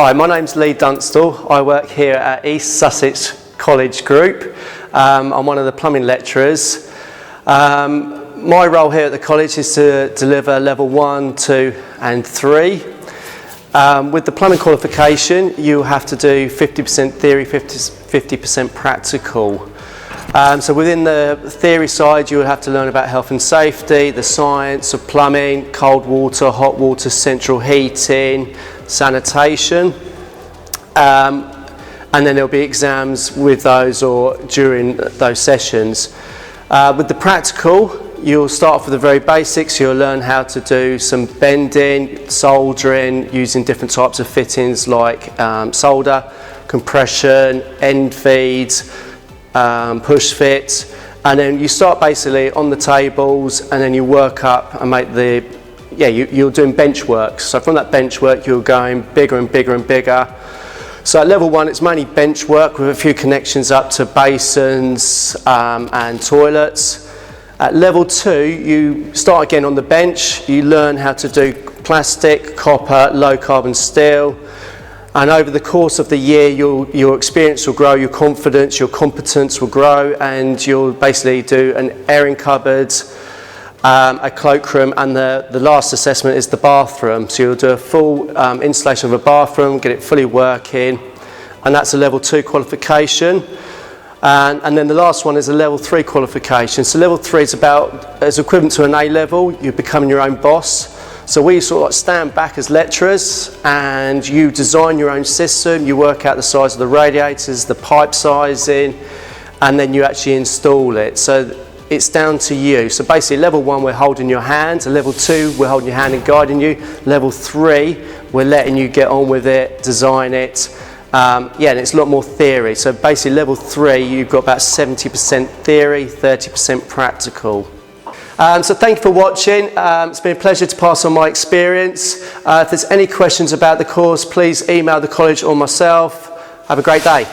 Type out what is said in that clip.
Hi, my name's Lee Dunstall. I work here at East Sussex College Group. I'm one of the plumbing lecturers. My role here at the college is to deliver level 1, 2 and 3. With the plumbing qualification, you have to do 50% theory, 50% practical. So within the theory side, you will have to learn about health and safety, the science of plumbing, cold water, hot water, central heating, sanitation. And then there'll be exams with those or during those sessions. With the practical, you'll start off with the very basics. You'll learn how to do some bending, soldering, using different types of fittings like solder, compression, end feeds, push fits, and then you start basically on the tables, and then you work up and make you're doing bench work. So from that bench work, you're going bigger and bigger and bigger. So at level 1, it's mainly bench work with a few connections up to basins and toilets. At level 2, you start again on the bench. You learn how to do plastic, copper, low carbon steel. And over the course of the year, your experience will grow, your confidence, your competence will grow, and you'll basically do an airing cupboard, a cloakroom, and the last assessment is the bathroom. So you'll do a full installation of a bathroom, get it fully working, and that's a level 2 qualification. And then the last one is a level 3 qualification. So level 3 is equivalent to an A level. You're becoming your own boss. So we sort of like stand back as lecturers, and you design your own system, you work out the size of the radiators, the pipe sizing, and then you actually install it. So it's down to you. So basically level 1, we're holding your hand. Level 2, we're holding your hand and guiding you. Level 3, we're letting you get on with it, design it. And it's a lot more theory. So basically level 3, you've got about 70% theory, 30% practical. So thank you for watching. It's been a pleasure to pass on my experience. If there's any questions about the course, please email the college or myself. Have a great day.